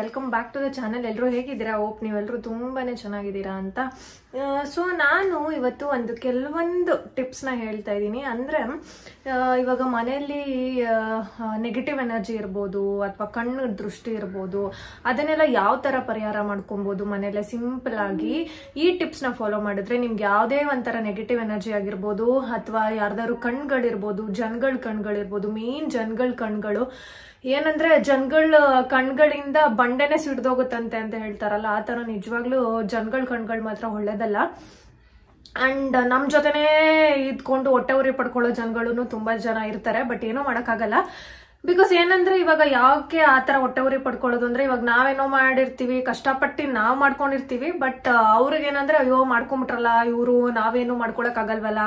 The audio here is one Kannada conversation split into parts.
Welcome back to the channel. ಎಲ್ಲರೂ ಹೇಗಿದ್ದೀರಾ? ಹೋಪ್ ನೀವೆಲ್ಲರೂ ತುಂಬಾನೇ ಚೆನ್ನಾಗಿದ್ದೀರಾ ಅಂತ. ಸೊ ನಾನು ಇವತ್ತು ಕೆಲವೊಂದು ಟಿಪ್ಸ್ನ ಹೇಳ್ತಾ ಇದ್ದೀನಿ. ಅಂದರೆ ಇವಾಗ ಮನೆಯಲ್ಲಿ ನೆಗೆಟಿವ್ ಎನರ್ಜಿ ಇರ್ಬೋದು ಅಥವಾ ಕಣ್ಣು ದೃಷ್ಟಿ ಇರ್ಬೋದು, ಅದನ್ನೆಲ್ಲ ಯಾವ ಥರ ಪರಿಹಾರ ಮಾಡ್ಕೊಬೋದು ಮನೆಯಲ್ಲೇ ಸಿಂಪಲ್ ಆಗಿ ಈ ಟಿಪ್ಸ್ನ ಫಾಲೋ ಮಾಡಿದ್ರೆ ನಿಮ್ಗೆ ಯಾವುದೇ ಒಂಥರ ನೆಗೆಟಿವ್ ಎನರ್ಜಿ ಆಗಿರ್ಬೋದು ಅಥವಾ ಯಾರ್ದಾದ್ರು ಕಣ್ಗಳಿರ್ಬೋದು, ಜನಗಳ ಕಣ್ಗಳಿರ್ಬೋದು, ಮೇನ್ ಜನಗಳ ಕಣ್ಗಳು ಏನಂದ್ರೆ ಜನಗಳ ಕಣ್ಗಳಿಂದ ಬಂಡೆನೆ ಸಿಡ್ದೋಗುತ್ತಂತೆ ಅಂತ ಹೇಳ್ತಾರಲ್ಲ, ಆ ತರ ನಿಜವಾಗ್ಲೂ ಜನಗಳ ಕಣ್ಗಳು ಮಾತ್ರ ಒಳ್ಳೇದಲ್ಲ. ಅಂಡ್ ನಮ್ ಜೊತೆನೇ ಇದ್ಕೊಂಡು ಹೊಟ್ಟೆ ಉರಿ ಪಡ್ಕೊಳ್ಳೋ ಜನಗಳು ತುಂಬಾ ಜನ ಇರ್ತಾರೆ. ಬಟ್ ಏನೂ ಮಾಡಕ್ಕಾಗಲ್ಲ. ಬಿಕಾಸ್ ಏನಂದ್ರೆ ಇವಾಗ ಯಾಕೆ ಆ ತರ ಹೊಟ್ಟೆ ಉರಿ ಪಡ್ಕೊಳ್ಳೋದು ಅಂದ್ರೆ, ಇವಾಗ ನಾವೇನೋ ಮಾಡಿರ್ತೀವಿ, ಕಷ್ಟಪಟ್ಟು ನಾವ್ ಮಾಡ್ಕೊಂಡಿರ್ತೀವಿ. ಬಟ್ ಅವ್ರಿಗೇನಂದ್ರೆ ಅಯ್ಯೋ ಮಾಡ್ಕೊಂಬಿಟ್ರಲ್ಲ ಇವ್ರು, ನಾವೇನು ಮಾಡ್ಕೊಳಕ್ ಆಗಲ್ವಲ್ಲ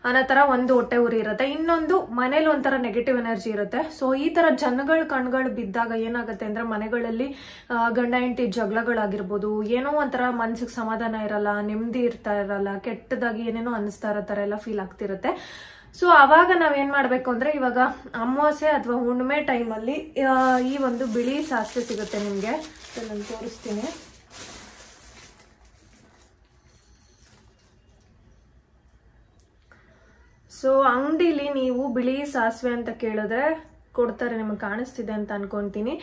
ಅನ್ನೋ ತರ ಒಂದು ಹೊಟ್ಟೆ ಉರಿ ಇರುತ್ತೆ. ಇನ್ನೊಂದು ಮನೇಲಿ ಒಂಥರ ನೆಗೆಟಿವ್ ಎನರ್ಜಿ ಇರುತ್ತೆ. ಸೊ ಈ ತರ ಜನಗಳ ಕಣ್ಗಳು ಬಿದ್ದಾಗ ಏನಾಗುತ್ತೆ ಅಂದ್ರೆ, ಮನೆಗಳಲ್ಲಿ ಗಂಡ ಹೆಂಡತಿ ಜಗಳಗಳಾಗಿರ್ಬೋದು, ಏನೋ ಒಂಥರ ಮನ್ಸಿಗೆ ಸಮಾಧಾನ ಇರಲ್ಲ, ನೆಮ್ಮದಿ ಇರ್ತಾ ಇರಲ್ಲ, ಕೆಟ್ಟದಾಗಿ ಏನೇನೋ ಅನಿಸ್ತಾ ಇರೋ ತರ ಎಲ್ಲ ಫೀಲ್ ಆಗ್ತಿರುತ್ತೆ. ಸೊ ಅವಾಗ ನಾವೇನ್ ಮಾಡ್ಬೇಕು ಅಂದ್ರೆ, ಇವಾಗ ಅಮಾವಾಸ್ಯೆ ಅಥವಾ ಹುಣ್ಣಿಮೆ ಟೈಮಲ್ಲಿ ಈ ಒಂದು ಬಿಳಿ ಸಾಸಿವೆ ಸಿಗುತ್ತೆ ನಿಮ್ಗೆ, ನಾನು ತೋರಿಸ್ತೀನಿ. ಸೊ ಅಂಗಡಿಲಿ ನೀವು ಬಿಳಿ ಸಾಸಿವೆ ಅಂತ ಕೇಳಿದ್ರೆ ಕೊಡ್ತಾರೆ, ನಿಮಗೆ ಕಾಣಿಸ್ತಿದೆ ಅಂತ ಅನ್ಕೊಂತೀನಿ.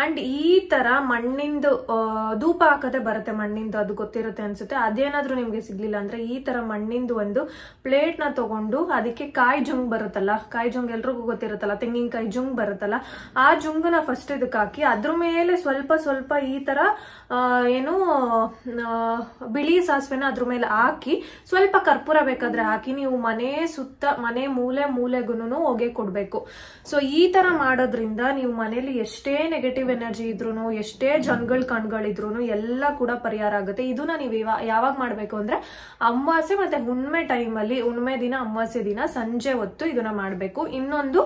ಅಂಡ್ ಈ ತರ ಮಣ್ಣಿಂದು ಧೂಪ ಹಾಕದೆ ಬರುತ್ತೆ, ಮಣ್ಣಿಂದು, ಅದು ಗೊತ್ತಿರುತ್ತೆ ಅನ್ಸುತ್ತೆ. ಅದೇನಾದ್ರೂ ನಿಮ್ಗೆ ಸಿಗ್ಲಿಲ್ಲ ಅಂದ್ರೆ ಈ ತರ ಮಣ್ಣಿಂದು ಒಂದು ಪ್ಲೇಟ್ ನ ತಗೊಂಡು ಅದಕ್ಕೆ ಕಾಯಿ ಜುಂಗ್ ಬರುತ್ತಲ್ಲ, ಕಾಯಿ ಜುಂಗ್ ಎಲ್ರಿಗೂ ಗೊತ್ತಿರುತ್ತಲ್ಲ, ತೆಂಗಿನಕಾಯಿ ಜುಂಗ್ ಬರುತ್ತಲ್ಲ, ಆ ಜುಂಗನ ಫಸ್ಟ್ ಇದಕ್ಕೆ ಹಾಕಿ ಅದ್ರ ಮೇಲೆ ಸ್ವಲ್ಪ ಸ್ವಲ್ಪ ಈ ತರ ಏನು ಬಿಳಿ ಸಾಸಿವೆನ ಅದ್ರ ಮೇಲೆ ಹಾಕಿ ಸ್ವಲ್ಪ ಕರ್ಪೂರ ಬೇಕಾದ್ರೆ ಹಾಕಿ ನೀವು ಮನೆ ಸುತ್ತ ಮನೆ ಮೂಲೆಗೂನು ಹೊಗೆ ಕೊಡ್ಬೇಕು. ಸೊ ಈ ತರ ಮಾಡೋದ್ರಿಂದ ನೀವು ಮನೇಲಿ ಎಷ್ಟೇ ನೆಗೆಟಿವ್ ಎನರ್ಜಿ ಇದ್ರು, ಎಷ್ಟೇ ಜನಗಳ ಕಣ್ಗಳಿದ್ರು ಎಲ್ಲ ಕೂಡ ಪರಿಹಾರ ಆಗುತ್ತೆ. ಇದನ್ನ ನೀವು ಯಾವಾಗ ಮಾಡ್ಬೇಕು ಅಂದ್ರೆ, ಅಮಾವಾಸ್ಯೆ ಮತ್ತೆ ಹುಣ್ಣಿಮೆ ಟೈಮಲ್ಲಿ, ಹುಣ್ಣಿಮೆ ದಿನ ಅಮಾವಾಸ್ಯೆ ದಿನ ಸಂಜೆ ಹೊತ್ತು ಇದನ್ನ ಮಾಡ್ಬೇಕು. ಇನ್ನೊಂದು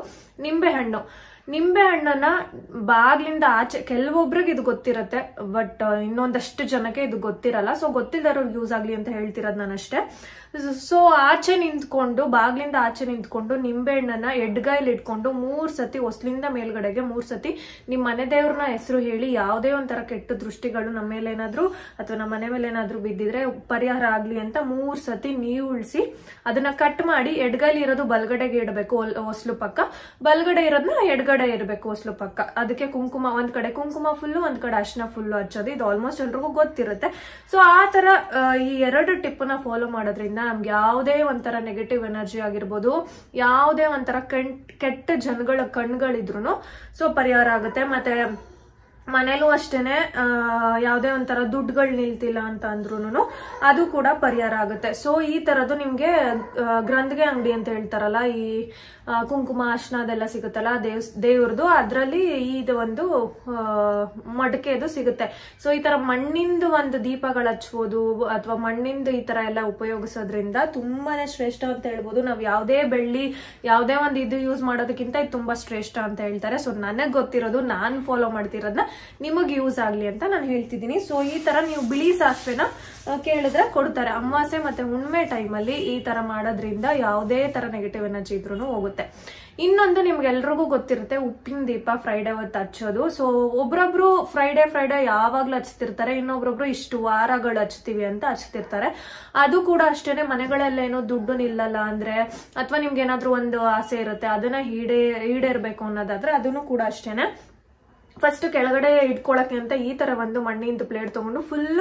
ನಿಂಬೆ ಹಣ್ಣನ್ನ ಬಾಗ್ಲಿಂದ ಆಚೆ, ಕೆಲವೊಬ್ರಿಗೆ ಇದು ಗೊತ್ತಿರತ್ತೆ ಬಟ್ ಇನ್ನೊಂದಷ್ಟು ಜನಕ್ಕೆ ಇದು ಗೊತ್ತಿರಲ್ಲ. ಸೊ ಗೊತ್ತಿಲ್ಲದವ್ರಿಗೆ ಯೂಸ್ ಆಗ್ಲಿ ಅಂತ ಹೇಳ್ತಿರೋದು ನಾನಷ್ಟೇ. ಸೊ ಆಚೆ ನಿಂತ್ಕೊಂಡು, ಬಾಗ್ಲಿಂದ ಆಚೆ ನಿಂತ್ಕೊಂಡು ನಿಂಬೆ ಹಣ್ಣನ್ನ ಎಡ್ಗಾಯಲ್ಲಿ ಇಟ್ಕೊಂಡು 3 ಸತಿ ಹೊಸ್ಲಿಂದ ಮೇಲ್ಗಡೆಗೆ 3 ಸತಿ ನಿಮ್ ಮನೆ ದೇವ್ರನ್ನ ಹೆಸರು ಹೇಳಿ, ಯಾವುದೇ ಒಂಥರ ಕೆಟ್ಟ ದೃಷ್ಟಿಗಳು ನಮ್ಮ ಮೇಲೆ ಏನಾದ್ರು ಅಥವಾ ನಮ್ಮ ಮನೆ ಮೇಲೆ ಏನಾದ್ರು ಬಿದ್ದಿದ್ರೆ ಪರಿಹಾರ ಆಗ್ಲಿ ಅಂತ 3 ಸತಿ ನೀರು ಉಳಿಸಿ ಅದನ್ನ ಕಟ್ ಮಾಡಿ ಎಡ್ಗಾಯಲ್ಲಿ ಇರೋದು ಬಲ್ಗಡೆಗೆ ಇಡಬೇಕು, ಹೊಸ್ಲು ಪಕ್ಕ, ಬಲ್ಗಡೆ ಇರೋದನ್ನ ಎಡ್ಗಡೆ ಇರಬೇಕು ಹೊಸ್ಲು ಪಕ್ಕ. ಅದಕ್ಕೆ ಕುಂಕುಮ, ಒಂದ್ ಕಡೆ ಕುಂಕುಮ ಫುಲ್ಲು, ಒಂದ್ ಕಡೆ ಅರ್ಶಿನ ಫುಲ್ಲು ಹಚ್ಚೋದು. ಇದು ಆಲ್ಮೋಸ್ಟ್ ಎಲ್ರಿಗೂ ಗೊತ್ತಿರುತ್ತೆ. ಸೊ ಆ ತರ ಈ 2 ಟಿಪ್ ನ ಫಾಲೋ ಮಾಡೋದ್ರಿಂದ ನಮ್ಗೆ ಯಾವುದೇ ಒಂಥರ ನೆಗೆಟಿವ್ ಎನರ್ಜಿ ಆಗಿರ್ಬೋದು, ಯಾವುದೇ ಒಂಥರ ಕೆಟ್ಟ ಜನಗಳ ಕಣ್ಗಳಿದ್ರು ಸೊ ಪರಿಹಾರ ಆಗುತ್ತೆ. ಮತ್ತೆ ಮನೇಲೂ ಅಷ್ಟೇನೆ ಯಾವುದೇ ಒಂಥರ ದುಡ್ಡುಗಳು ನಿಲ್ತಿಲ್ಲ ಅಂತ ಅಂದ್ರೂ ಅದು ಕೂಡ ಪರಿಹಾರ ಆಗುತ್ತೆ. ಸೊ ಈ ತರದ್ದು ನಿಮ್ಗೆ ಗ್ರಂಥಿಗೆ ಅಂಗಡಿ ಅಂತ ಹೇಳ್ತಾರಲ್ಲ, ಈ ಕುಂಕುಮ ಅರ್ಶಿನ ಅದೆಲ್ಲ ಸಿಗುತ್ತಲ್ಲ ದೇವ್ರದ್ದು, ಅದ್ರಲ್ಲಿ ಇದು ಒಂದು ಮಡಕೆದು ಸಿಗುತ್ತೆ. ಸೊ ಈ ತರ ಮಣ್ಣಿಂದು ಒಂದು ದೀಪಗಳು ಹಚ್ಬೋದು ಅಥವಾ ಮಣ್ಣಿಂದು ಈ ತರ ಎಲ್ಲ ಉಪಯೋಗಿಸೋದ್ರಿಂದ ತುಂಬಾನೇ ಶ್ರೇಷ್ಠ ಅಂತ ಹೇಳ್ಬೋದು. ನಾವ್ ಯಾವುದೇ ಬೆಳ್ಳಿ, ಯಾವುದೇ ಒಂದು ಇದು ಯೂಸ್ ಮಾಡೋದಕ್ಕಿಂತ ಇದು ತುಂಬಾ ಶ್ರೇಷ್ಠ ಅಂತ ಹೇಳ್ತಾರೆ. ಸೊ ನನಗ್ ಗೊತ್ತಿರೋದು, ನಾನ್ ಫಾಲೋ ಮಾಡ್ತಿರೋದನ್ನ ನಿಮಗ್ ಯೂಸ್ ಆಗ್ಲಿ ಅಂತ ನಾನು ಹೇಳ್ತಿದ್ದೀನಿ. ಸೊ ಈ ತರ ನೀವು ಬಿಳಿ ಸಾಸಿವೆನ ಕೇಳಿದ್ರೆ ಕೊಡ್ತಾರೆ. ಅಮಾವಾಸ್ಯೆ ಮತ್ತೆ ಹುಣ್ಣಿಮೆ ಟೈಮಲ್ಲಿ ಈ ತರ ಮಾಡೋದ್ರಿಂದ ಯಾವುದೇ ತರ ನೆಗೆಟಿವ್ ಎನರ್ಜಿ ಇದ್ರೂ ಹೋಗುತ್ತೆ. ಇನ್ನೊಂದು ನಿಮ್ಗೆಲ್ರಿಗೂ ಗೊತ್ತಿರುತ್ತೆ, ಉಪ್ಪಿನ ದೀಪ ಫ್ರೈಡೆ ಹೊತ್ತು ಹಚ್ಚೋದು. ಸೊ ಒಬ್ರೊಬ್ರು ಫ್ರೈಡೆ ಯಾವಾಗ್ಲೂ ಹಚ್ತಿರ್ತಾರೆ, ಇನ್ನೊಬ್ರೊಬ್ರು ಇಷ್ಟು ವಾರಗಳು ಹಚ್ತೀವಿ ಅಂತ ಹಚ್ತಿರ್ತಾರೆ. ಅದು ಕೂಡ ಅಷ್ಟೇನೆ, ಮನೆಗಳಲ್ಲೇನೋ ದುಡ್ಡು ನಿಲ್ಲಲ್ಲ ಅಂದ್ರೆ ಅಥವಾ ನಿಮ್ಗೆ ಏನಾದ್ರು ಒಂದು ಆಸೆ ಇರುತ್ತೆ ಅದನ್ನ ಈಡೇರ್ಬೇಕು ಅನ್ನೋದಾದ್ರೆ ಅದನ್ನು ಕೂಡ ಅಷ್ಟೇನೆ. ಫಸ್ಟ್ ಕೆಳಗಡೆ ಇಟ್ಕೊಳಕ್ಕೆ ಅಂತ ಈ ತರ ಒಂದು ಮಣ್ಣಿಂದು ಪ್ಲೇಟ್ ತಗೊಂಡು ಫುಲ್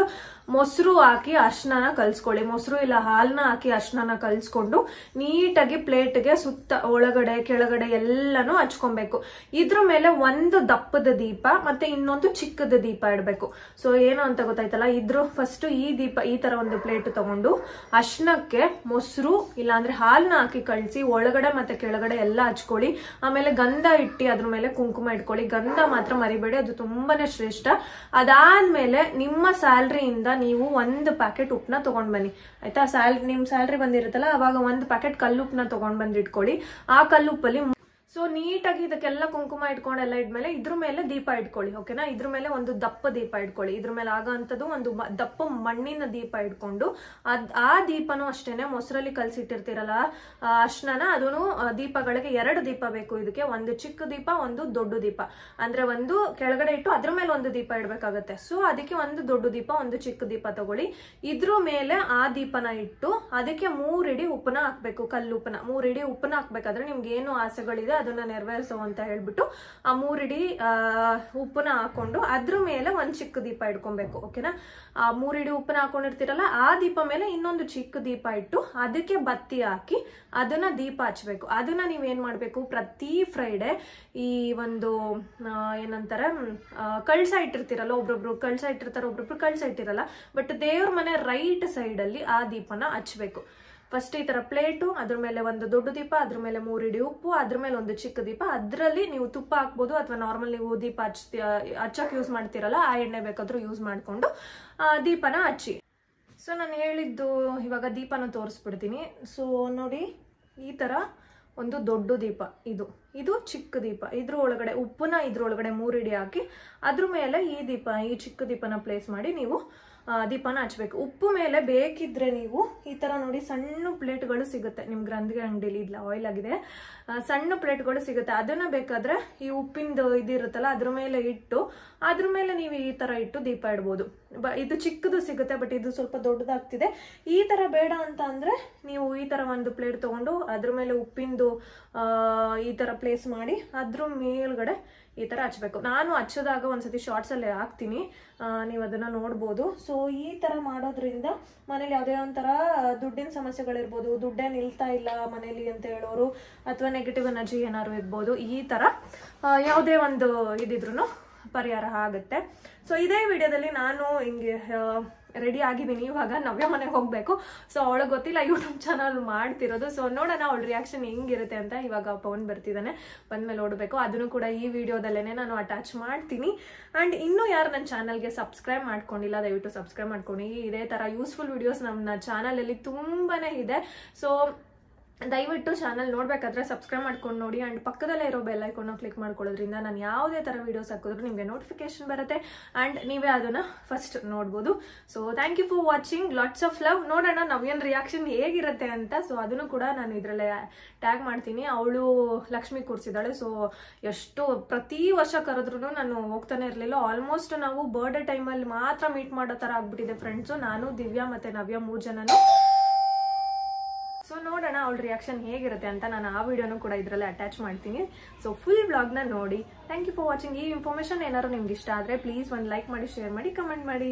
ಮೊಸರು ಹಾಕಿ ಅರ್ಶನ ಕಲ್ಸ್ಕೊಳ್ಳಿ. ಮೊಸರು ಇಲ್ಲ ಹಾಲ್ನ ಹಾಕಿ ಅರ್ಶನ ಕಲ್ಸ್ಕೊಂಡು ನೀಟಾಗಿ ಪ್ಲೇಟ್ಗೆ ಸುತ್ತ ಒಳಗಡೆ ಕೆಳಗಡೆ ಎಲ್ಲಾನು ಹಚ್ಕೊಬೇಕು. ಇದ್ರ ಮೇಲೆ ಒಂದು ದಪ್ಪದ ದೀಪ ಮತ್ತೆ ಇನ್ನೊಂದು ಚಿಕ್ಕದ ದೀಪ ಇಡ್ಬೇಕು. ಸೊ ಏನು ಅಂತ ಗೊತ್ತಾಯ್ತಲ್ಲ, ಫಸ್ಟ್ ಈ ದೀಪ ಈ ತರ ಒಂದು ಪ್ಲೇಟ್ ತಗೊಂಡು ಅರ್ಶನಕ್ಕೆ ಮೊಸರು ಇಲ್ಲಾಂದ್ರೆ ಹಾಲ್ನ ಹಾಕಿ ಕಳ್ಸಿ ಒಳಗಡೆ ಮತ್ತೆ ಕೆಳಗಡೆ ಎಲ್ಲ ಹಚ್ಕೊಳ್ಳಿ. ಆಮೇಲೆ ಗಂಧ ಇಟ್ಟಿ ಅದ್ರ ಮೇಲೆ ಕುಂಕುಮ ಇಟ್ಕೊಳ್ಳಿ. ಗಂಧ ಮಾತ್ರ ಮರಿಬೇಡಿ, ಅದು ತುಂಬಾನೇ ಶ್ರೇಷ್ಠ. ಅದಾದ್ಮೇಲೆ ನಿಮ್ಮ ಸ್ಯಾಲ್ರಿಯಿಂದ ನೀವು 1 ಪ್ಯಾಕೆಟ್ ಉಪ್ಪನ್ನ ತಗೊಂಡ್ ಬನ್ನಿ, ಆಯ್ತಾ? ನಿಮ್ ಸ್ಯಾಲ್ರಿ ಬಂದಿರುತ್ತಲ್ಲ, ಅವಾಗ 1 ಪ್ಯಾಕೆಟ್ ಕಲ್ಲುಪ್ಪನ್ನ ತಗೊಂಡ್ ಬಂದು ಇಟ್ಕೊಳ್ಳಿ. ಆ ಕಲ್ಲುಪ್ಪಲ್ಲಿ ಸೊ ನೀಟಾಗಿ ಇದಕ್ಕೆಲ್ಲ ಕುಂಕುಮ ಇಟ್ಕೊಂಡೆಲ್ಲ ಇದ್ಮೇಲೆ ಇದ್ರ ಮೇಲೆ ದೀಪ ಇಟ್ಕೊಳ್ಳಿ, ಓಕೆನಾ. ಇದ್ರ ಮೇಲೆ ಒಂದು ದಪ್ಪ ದೀಪ ಇಟ್ಕೊಳ್ಳಿ, ಇದ್ರ ಮೇಲೆ ಆಗಂತದ್ದು ಒಂದು ದಪ್ಪ ಮಣ್ಣಿನ ದೀಪ ಇಟ್ಕೊಂಡು ಆ ದೀಪನೂ ಅಷ್ಟೇನೆ ಮೊಸರಲ್ಲಿ ಕಲ್ಸಿಟ್ಟಿರ್ತೀರಲ್ಲ ಅರ್ಶನ, ಅದನ್ನು ದೀಪಗಳಿಗೆ 2 ದೀಪ ಬೇಕು ಇದಕ್ಕೆ. ಒಂದು ಚಿಕ್ಕ ದೀಪ, ಒಂದು ದೊಡ್ಡ ದೀಪ. ಅಂದ್ರೆ ಒಂದು ಕೆಳಗಡೆ ಇಟ್ಟು ಅದ್ರ ಮೇಲೆ ಒಂದು ದೀಪ ಇಡ್ಬೇಕಾಗತ್ತೆ. ಸೊ ಅದಕ್ಕೆ ಒಂದು ದೊಡ್ಡ ದೀಪ, ಒಂದು ಚಿಕ್ಕ ದೀಪ ತಗೊಳ್ಳಿ. ಇದ್ರ ಮೇಲೆ ಆ ದೀಪನ ಇಟ್ಟು ಅದಕ್ಕೆ 3 ಇಡಿ ಉಪ್ಪನ ಹಾಕ್ಬೇಕು, ಕಲ್ಲುಪ್ಪನ 3 ಇಡಿ ಉಪ್ಪನ ಹಾಕ್ಬೇಕಾದ್ರೆ ನಿಮ್ಗೆ ಏನು ಆಸೆಗಳಿದೆ ಅದನ್ನ ನೆರವೇರಿಸೋ ಅಂತ ಹೇಳ್ಬಿಟ್ಟು ಆ 3 ಇಡಿ ಉಪ್ಪನ ಹಾಕೊಂಡು ಅದ್ರ ಮೇಲೆ ಒಂದ್ ಚಿಕ್ಕ ದೀಪ ಇಟ್ಕೊಬೇಕು, ಓಕೆನಾ. ಆ 3 ಇಡಿ ಉಪ್ಪನ ಹಾಕೊಂಡಿರ್ತೀರಲ್ಲ ಆ ದೀಪ ಮೇಲೆ ಇನ್ನೊಂದು ಚಿಕ್ಕ ದೀಪ ಇಟ್ಟು ಅದಕ್ಕೆ ಬತ್ತಿ ಹಾಕಿ ಅದನ್ನ ದೀಪ ಹಚ್ಬೇಕು. ಅದನ್ನ ನೀವೇನ್ ಮಾಡ್ಬೇಕು, ಪ್ರತಿ ಫ್ರೈಡೆ ಈ ಒಂದು ಏನಂತಾರೆ ಕಳ್ಸ ಇಟ್ಟಿರ್ತೀರಲ್ಲ, ಒಬ್ರೊಬ್ರು ಕಳ್ಸ ಇಟ್ಟಿರ್ತಾರೆ, ಒಬ್ರೊಬ್ರು ಕಳ್ಸ ಇಟ್ಟಿರಲ್ಲ, ಬಟ್ ದೇವ್ರ ಮನೆ ರೈಟ್ ಸೈಡ್ ಅಲ್ಲಿ ಆ ದೀಪನ ಹಚ್ಬೇಕು. ಫಸ್ಟ್ ಈ ತರ ಪ್ಲೇಟು, ಅದ್ರ ಮೇಲೆ ಒಂದು ದೊಡ್ಡ ದೀಪ, ಅದ್ರ ಮೇಲೆ 3 ಇಡಿ ಉಪ್ಪು, ಅದ್ರ ಮೇಲೆ ಒಂದು ಚಿಕ್ಕ ದೀಪ, ಅದ್ರಲ್ಲಿ ನೀವು ತುಪ್ಪ ಹಾಕ್ಬೋದು ಅಥವಾ ನಾರ್ಮಲ್ ನೀವು ದೀಪ ಹಚ್ಚಕ್ ಯೂಸ್ ಮಾಡ್ತೀರಲ್ಲ ಆ ಎಣ್ಣೆ ಬೇಕಾದ್ರೂ ಯೂಸ್ ಮಾಡ್ಕೊಂಡು ದೀಪನ ಹಚ್ಚಿ. ಸೊ ನಾನು ಹೇಳಿದ್ದು ಇವಾಗ ದೀಪನ ತೋರಿಸ್ಬಿಡ್ತೀನಿ. ಸೊ ನೋಡಿ, ಈ ತರ ಒಂದು ದೊಡ್ಡ ದೀಪ, ಇದು ಚಿಕ್ಕ ದೀಪ, ಇದ್ರ ಒಳಗಡೆ ಉಪ್ಪನ್ನ ಇದ್ರ ಒಳಗಡೆ 3 ಇಡಿ ಹಾಕಿ ಅದ್ರ ಮೇಲೆ ಈ ಚಿಕ್ಕ ದೀಪನ ಪ್ಲೇಸ್ ಮಾಡಿ ನೀವು ದೀಪನ ಹಚ್ಬೇಕು. ಉಪ್ಪು ಮೇಲೆ ಬೇಕಿದ್ರೆ ನೀವು ಈ ತರ ನೋಡಿ ಸಣ್ಣ ಪ್ಲೇಟ್ಗಳು ಸಿಗುತ್ತೆ ನಿಮ್ ಗ್ರಂಥಿಗೆ ಅಂಗಡಿಲಿ, ಇಲ್ಲ ಆಯಿಲ್ ಆಗಿದೆ, ಸಣ್ಣ ಪ್ಲೇಟ್ಗಳು ಸಿಗುತ್ತೆ. ಅದನ್ನ ಬೇಕಾದ್ರೆ ಈ ಉಪ್ಪಿಂದು ಇದಿರುತ್ತಲ್ಲ ಅದ್ರ ಮೇಲೆ ಇಟ್ಟು ಅದ್ರ ಮೇಲೆ ನೀವು ಈ ತರ ಇಟ್ಟು ದೀಪ ಇಡ್ಬೋದು. ಇದು ಚಿಕ್ಕದು ಸಿಗುತ್ತೆ, ಬಟ್ ಇದು ಸ್ವಲ್ಪ ದೊಡ್ಡದಾಗ್ತಿದೆ. ಈ ತರ ಬೇಡ ಅಂತ ಅಂದ್ರೆ ನೀವು ಈ ತರ ಒಂದು ಪ್ಲೇಟ್ ತಗೊಂಡು ಅದ್ರ ಮೇಲೆ ಉಪ್ಪಿಂದು ಈ ತರ ಪ್ಲೇಸ್ ಮಾಡಿ ಅದ್ರ ಮೇಲ್ಗಡೆ ಈ ತರ ಹಚ್ಬೇಕು. ನಾನು ಹಚ್ಚೋದಾಗ ಒಂದ್ಸತಿ ಶಾರ್ಟ್ಸ್ ಅಲ್ಲಿ ಹಾಕ್ತೀನಿ, ನೀವು ಅದನ್ನ ನೋಡ್ಬೋದು. ಸೊ ಈ ತರ ಮಾಡೋದ್ರಿಂದ ಮನೇಲಿ ಯಾವುದೇ ಒಂಥರ ದುಡ್ಡಿನ ಸಮಸ್ಯೆಗಳಿರ್ಬೋದು, ದುಡ್ಡೇ ನಿಲ್ತಾ ಇಲ್ಲ ಮನೇಲಿ ಅಂತ ಹೇಳೋರು, ಅಥವಾ ನೆಗೆಟಿವ್ ಎನರ್ಜಿ ಏನಾದ್ರು ಇರ್ಬೋದು, ಈ ತರ ಯಾವುದೇ ಒಂದು ಇದಿದ್ರು ಪರಿಹಾರ ಆಗುತ್ತೆ. ಸೊ ಇದೇ ವಿಡಿಯೋದಲ್ಲಿ ನಾನು ಹಿಂಗೆ ರೆಡಿ ಆಗಿದ್ದೀನಿ. ಇವಾಗ ನವ್ಯ ಮನೆಗೆ ಹೋಗ್ಬೇಕು. ಸೊ ಅವಳಿಗೆ ಗೊತ್ತಿಲ್ಲ ಯೂಟ್ಯೂಬ್ ಚಾನಲ್ ಮಾಡ್ತಿರೋದು. ಸೊ ನೋಡೋಣ ಅವಳ ರಿಯಾಕ್ಷನ್ ಹೆಂಗಿರುತ್ತೆ ಅಂತ. ಇವಾಗ ಪವನ್ ಬರ್ತಿದ್ದಾನೆ, ಬಂದ್ಮೇಲೆ ನೋಡ್ಬೇಕು. ಅದನ್ನು ಕೂಡ ಈ ವಿಡಿಯೋದಲ್ಲೇನೆ ನಾನು ಅಟ್ಯಾಚ್ ಮಾಡ್ತೀನಿ. ಅಂಡ್ ಇನ್ನೂ ಯಾರು ನನ್ನ ಚಾನಲ್ಗೆ ಸಬ್ಸ್ಕ್ರೈಬ್ ಮಾಡ್ಕೊಂಡಿಲ್ಲ, ದಯವಿಟ್ಟು ಸಬ್ಸ್ಕ್ರೈಬ್ ಮಾಡ್ಕೊಂಡು. ಇದೇ ತರ ಯೂಸ್ಫುಲ್ ವಿಡಿಯೋಸ್ ನಮ್ಮ ಚಾನಲ್ ಅಲ್ಲಿ ತುಂಬಾನೇ ಇದೆ. ಸೊ ದಯವಿಟ್ಟು ಚಾನಲ್ ನೋಡ್ಬೇಕಾದ್ರೆ ಸಬ್ಸ್ಕ್ರೈಬ್ ಮಾಡ್ಕೊಂಡು ನೋಡಿ. ಅಂಡ್ ಪಕ್ಕದಲ್ಲೇ ಇರೋ ಬೆಲ್ ಐಕಾನ್ ಕ್ಲಿಕ್ ಮಾಡ್ಕೊಳ್ಳೋದ್ರಿಂದ ನಾನು ಯಾವುದೇ ತರ ವಿಡಿಯೋಸ್ ಹಾಕಿದ್ರು ನಿಮಗೆ ನೋಟಿಫಿಕೇಶನ್ ಬರುತ್ತೆ ಅಂಡ್ ನೀವೇ ಅದನ್ನ ಫಸ್ಟ್ ನೋಡ್ಬೋದು. So thank you for watching, lots of love. ನೋಡೋಣ ನವ್ಯನ್ ರಿಯಾಕ್ಷನ್ ಹೇಗಿರುತ್ತೆ ಅಂತ. ಸೊ ಅದನ್ನು ಕೂಡ ನಾನು ಇದ್ರಲ್ಲೇ ಟ್ಯಾಗ್ ಮಾಡ್ತೀನಿ. ಅವಳು ಲಕ್ಷ್ಮಿ ಕೂರಿಸಿದಾಳೆ. ಸೊ ಎಷ್ಟು ಪ್ರತಿ ವರ್ಷ ಕರೆದ್ರು ನಾನು ಹೋಗ್ತಾನೆ ಇರಲಿಲ್ಲ. ಆಲ್ಮೋಸ್ಟ್ ನಾವು ಬರ್ಡೇ ಟೈಮಲ್ಲಿ ಮಾತ್ರ ಮೀಟ್ ಮಾಡೋ ತರ ಆಗ್ಬಿಟ್ಟಿದೆ ಫ್ರೆಂಡ್ಸು, ನಾನು, ದಿವ್ಯಾ ಮತ್ತೆ ನವ್ಯ 3 ಜನನು. ಸೊ ನೋಡೋಣ ಅವಳ ರಿಯಾಕ್ಷನ್ ಹೇಗಿರುತ್ತೆ ಅಂತ. ನಾನು ಆ ವಿಡಿಯೋನು ಕೂಡ ಇದರಲ್ಲಿ ಅಟ್ಯಾಚ್ ಮಾಡ್ತೀನಿ. ಸೊ ಫುಲ್ ವ್ಲಾಗ್ನ ನೋಡಿ. Thank you for watching. ಈ ಇನ್ಫಾರ್ಮೇಶನ್ ಏನಾದ್ರು ನಿಮ್ಗೆ ಇಷ್ಟ ಆದರೆ ಪ್ಲೀಸ್ ಒಂದು ಲೈಕ್ ಮಾಡಿ, ಶೇರ್ ಮಾಡಿ, ಕಮೆಂಟ್ ಮಾಡಿ.